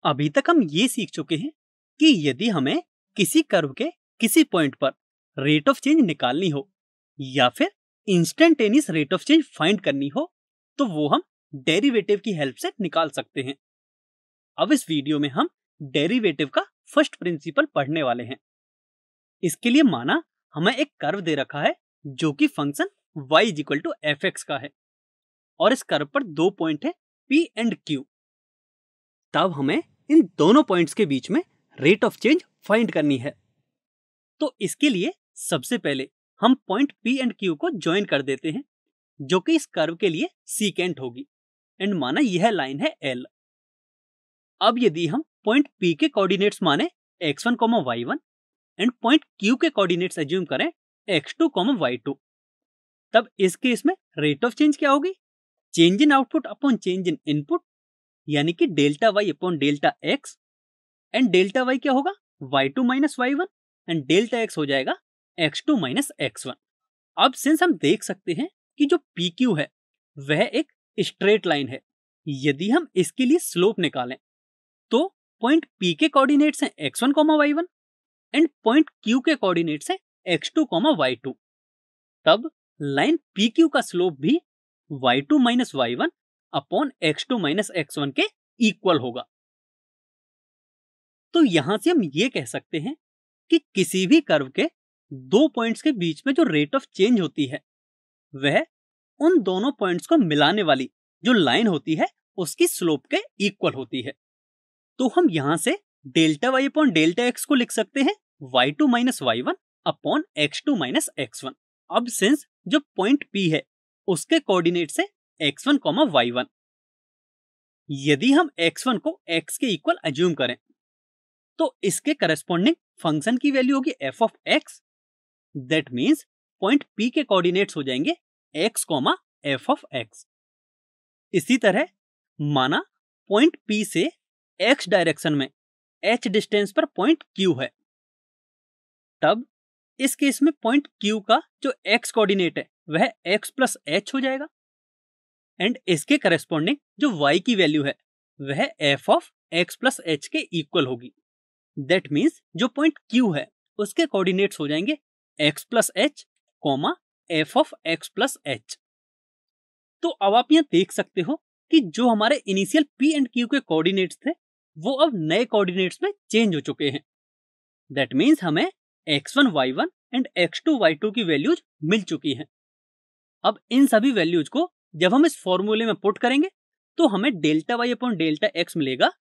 अभी तक हम ये सीख चुके हैं कि यदि हमें किसी कर्व के किसी पॉइंट पर रेट ऑफ चेंज निकालनी हो या फिर instantaneous rate of change find करनी हो तो वो हम डेरिवेटिव की हेल्प से निकाल सकते हैं। अब इस वीडियो में हम डेरिवेटिव का फर्स्ट प्रिंसिपल पढ़ने वाले हैं। इसके लिए माना हमें एक कर्व दे रखा है जो कि फंक्शन y = fx का है और इस कर्व पर दो पॉइंट है p एंड q। तब हमें इन दोनों पॉइंट्स के बीच में रेट ऑफ चेंज फाइंड करनी है। तो इसके लिए सबसे पहले हम पॉइंट p एंड q को ज्वाइन कर देते हैं जो कि इस कर्व के लिए सीकेंट होगी एंड माना यह लाइन है l। अब यदि हम पॉइंट p के कोऑर्डिनेट्स माने x1, y1 and point q के कोऑर्डिनेट्स एज्यूम करें x2, y2, तब इस केस में रेट ऑफ चेंज क्या होगी? Change in output upon change in input, यानी कि delta y upon delta x and delta y क्या होगा? y2 minus y1 and delta x हो जाएगा x2 माइनस x1। अब सिंस हम देख सकते हैं कि जो PQ है वह एक स्ट्रेट लाइन है, यदि हम इसके लिए स्लोप निकालें तो पॉइंट P के कोऑर्डिनेट्स हैं x1, y1 and point Q के कोऑर्डिनेट्स हैं x2, y2, तब लाइन PQ का स्लोप भी y2 minus y1 upon x2 minus x1 के इक्वल होगा। तो यहां से हम ये कह सकते हैं कि किसी भी कर्व के दो पॉइंट्स के बीच में जो रेट ऑफ चेंज होती है वह उन दोनों पॉइंट्स को मिलाने वाली जो लाइन होती है उसकी स्लोप के इक्वल होती है। तो हम यहां से delta y upon delta x को लिख सकते हैं y2 minus y1 upon x2 minus x1। अब सिंस जो पॉइंट P है उसके कोऑर्डिनेट्स है x1, y1, यदि हम x1 को x के इक्वल एज्यूम करें तो इसके करस्पॉन्डिंग फंक्शन की वैल्यू होगी f of x। That means point P के कोऑर्डिनेट्स हो जाएंगे x, f ऑफ x। इसी तरह माना पॉइंट P से x डायरेक्शन में h डिस्टेंस पर पॉइंट Q है, तब इस केस में पॉइंट Q का जो x कोऑर्डिनेट है वह x प्लस h हो जाएगा एंड इसके करस्पॉन्डिंग जो y की वैल्यू है वह f of x plus h के इक्वल होगी। दैट मींस जो पॉइंट Q है उसके कोऑर्डिनेट्स हो जाएंगे x plus h, f of x plus h। तो अब आप यहां देख सकते हो कि जो हमारे इनिशियल P एंड Q के कोऑर्डिनेट्स थे वो अब नए कोऑर्डिनेट्स में चेंज हो चुके हैं। दैट मींस हमें x1, y1 and x2, y2 की वैल्यूज मिल चुकी हैं। अब इन सभी वैल्यूज को जब हम इस फॉर्मूले में पुट करेंगे तो हमें delta y upon delta x मिलेगा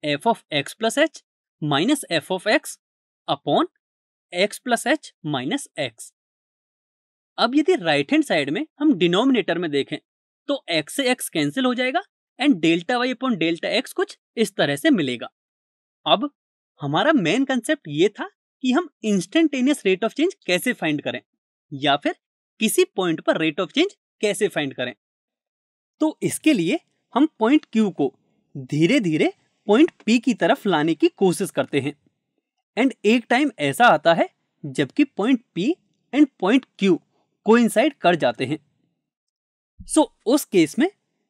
f of x plus h minus f of x upon x plus h minus x। अब यदि राइट हैंड साइड में हम डिनोमिनेटर में देखें तो x से x कैंसिल हो जाएगा and delta y upon delta x कुछ इस तरह से मिलेगा। अब हमारा मेन कंसेप्ट ये था कि हम इंस्टेंटेनियस रेट ऑफ चेंज कैसे फाइंड करें या फिर किसी पॉइंट पर रेट ऑफ चेंज कैसे फाइंड करें। तो इसके लिए हम पॉइंट Q को धीरे धीरे पॉइंट P की तरफ लाने की कोशिश करते हैं एंड एक टाइम ऐसा आता है जबकि point P and point Q coincide कर जाते हैं। सो उस केस में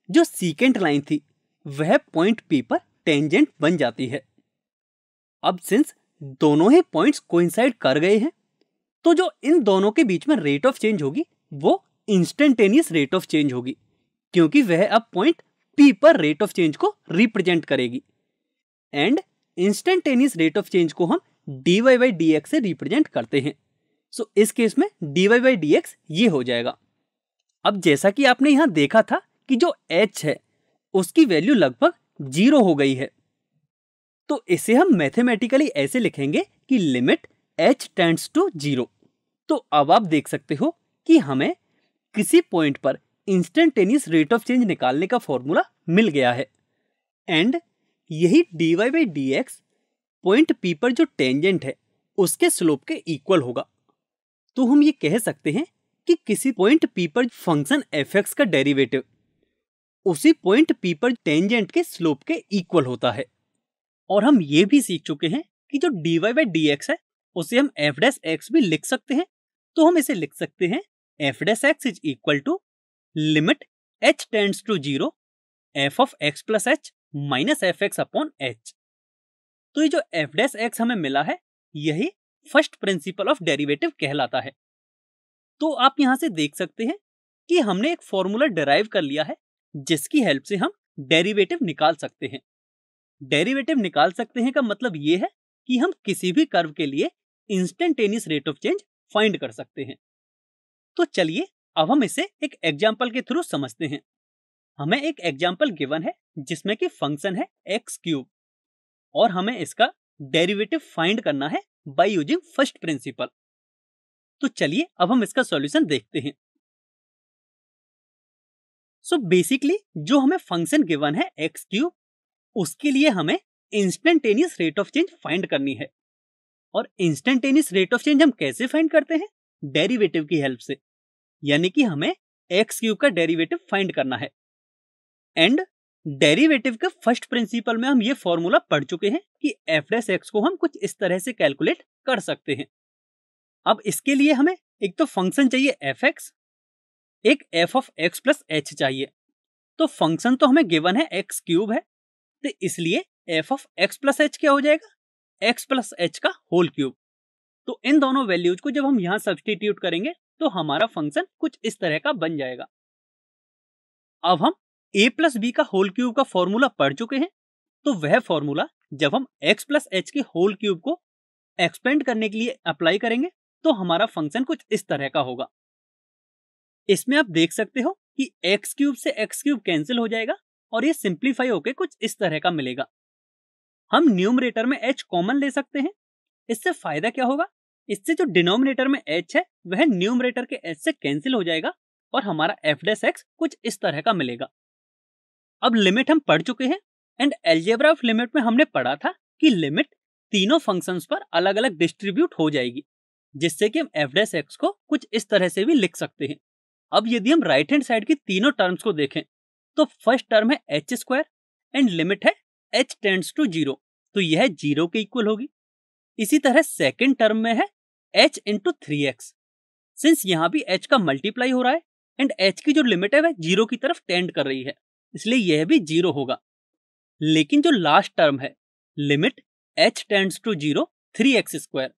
जो सीकेंट लाइन थी वह पॉइंट P पर टेंजेंट बन जाती है। अब सिंस दोनों ही पॉइंट्स कोइंसाइड कर गए हैं तो जो इन दोनों के बीच में रेट ऑफ चेंज होगी वो इंस्टेंटेनियस रेट ऑफ चेंज होगी, क्योंकि वह अब पॉइंट P पर रेट ऑफ चेंज को रिप्रेजेंट करेगी and instantaneous rate of change को हम dy by dx से रिप्रेजेंट करते हैं। सो इस केस में dy by dx ये हो जाएगा। अब जैसा कि आपने यहां देखा था कि जो h है उसकी वैल्यू लगभग 0 हो गई है, तो इसे हम मैथमेटिकली ऐसे लिखेंगे कि लिमिट h टेंड्स टू 0। तो अब आप देख सकते हो कि हमें किसी पॉइंट पर इंस्टेंटेनियस रेट ऑफ चेंज निकालने का फॉर्मूला मिल गया है एंड यही dy by dx point P पर जो टेंजेंट है उसके स्लोप के इक्वल होगा। तो हम ये कह सकते हैं कि किसी पॉइंट P पर फंक्शन fx का डेरिवेटिव उसी पॉइंट P पर टेंजेंट के स्लोप के इक्वल होता है। और हम ये भी सीख चुके हैं कि जो dy by dx है उसे हम f डैश x भी लिख सकते हैं। तो हम इसे लिख सकते हैं f dash x is equal to limit h tends to 0 f of x plus h minus fx upon h। तो ये जो एफ डैश एक्स हमें मिला है यही फर्स्ट प्रिंसिपल ऑफ डेरिवेटिव कहलाता है। तो आप यहां से देख सकते हैं कि हमने एक फॉर्मूला डिराइव कर लिया है जिसकी हेल्प से हम डेरिवेटिव निकाल सकते हैं। डेरिवेटिव निकाल सकते हैं का मतलब ये है कि हम किसी भी कर्व के लिए instantaneous rate of change find कर सकते हैं। तो चलिए अब हम इसे एक एग्जाम्पल के थ्रू समझते हैं। हमें एक एग्जाम्पल गिवन है जिसमें कि फंक्शन है एक्स क्यूब और हमें इसका डेरिवेटिव फाइंड करना है बाय यूजिंग फर्स्ट प्रिंसिपल। तो चलिए अब हम इसका सॉल्यूशन देखते हैं। सो बेसिकली जो हमें फंक्शन गिवन है एक्स क्यूब उसके लिए हमें instantaneous rate of change find करनी है। और इंस्टेंटेनियस रेट ऑफ चेंज हम कैसे फाइंड करते हैं? डेरिवेटिव की हेल्प से, यानी कि हमें एक्स क्यूब का डेरिवेटिव फाइंड करना है। एंड डेरिवेटिव के फर्स्ट प्रिंसिपल में हम ये फॉर्मूला पढ़ चुके हैं कि एफ डैश एक्स को हम कुछ इस तरह से कैलकुलेट कर सकते हैं। अब इसके लिए हमें एक तो फंक्शन चाहिए एफ एक्स, एक F of x plus H चाहिए। तो फंक्शन तो हमें गिवन है एक्स क्यूब है, तो इसलिए F of x plus H क्या हो जाएगा? एक्स प्लस एच का होल क्यूब। तो इन दोनों वैल्यूज को जब हम यहां सब्स्टिट्यूट करेंगे तो हमारा फंक्शन कुछ इस तरह का बन जाएगा। अब हम a प्लस बी का होल क्यूब का फॉर्मूला पढ़ चुके हैं, तो वह फॉर्मूला जब हम x प्लस एच के होल क्यूब को एक्सपेंड करने के लिए अप्लाई करेंगे तो हमारा फंक्शन कुछ इस तरह का होगा। इसमें आप देख सकते हो कि एक्स क्यूब से एक्स क्यूब कैंसिल हो जाएगा और ये सिंप्लीफाई होकर कुछ इस तरह का मिलेगा। हम न्यूमरेटर में h कॉमन ले सकते हैं। इससे फायदा क्या होगा? इससे जो डिनोमिनेटर में h है वह न्यूमरेटर के h से कैंसिल हो जाएगा और हमारा एफ डैश एक्स कुछ इस तरह का मिलेगा। अब लिमिट हम पढ़ चुके हैं एंड अलजेब्रा ऑफ लिमिट में हमने पढ़ा था कि लिमिट तीनों फंक्शंस पर अलग अलग डिस्ट्रीब्यूट हो जाएगी, जिससे कि हम एफ डैश एक्स को कुछ इस तरह से भी लिख सकते हैं। अब यदि हम राइट हैंड साइड की तीनों टर्म्स को देखें तो फर्स्ट टर्म है एच स्क्वायर एंड लिमिट है h टेंड्स टू 0, तो यह 0 के इक्वल होगी। इसी तरह सेकेंड टर्म में है h इंटू 3x, सिंस यहां भी h का मल्टीप्लाई हो रहा है एंड h की जो लिमिट है वह 0 की तरफ टेंड कर रही है, इसलिए यह भी 0 होगा। लेकिन जो लास्ट टर्म है limit h tends to 0 3x square,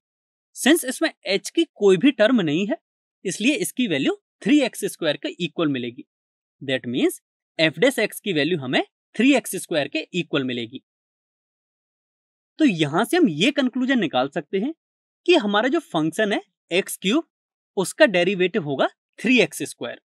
since इसमें h की कोई भी टर्म नहीं है इसलिए इसकी वैल्यू 3x स्क्वायर के इक्वल मिलेगी। That means F dash x की वैल्यू हमें 3x स्क्वायर के इक्वल मिलेगी। तो यहां से हम ये कंक्लूजन निकाल सकते हैं कि हमारा जो फंक्शन है एक्स क्यूब उसका डेरिवेटिव होगा 3x स्क्वायर।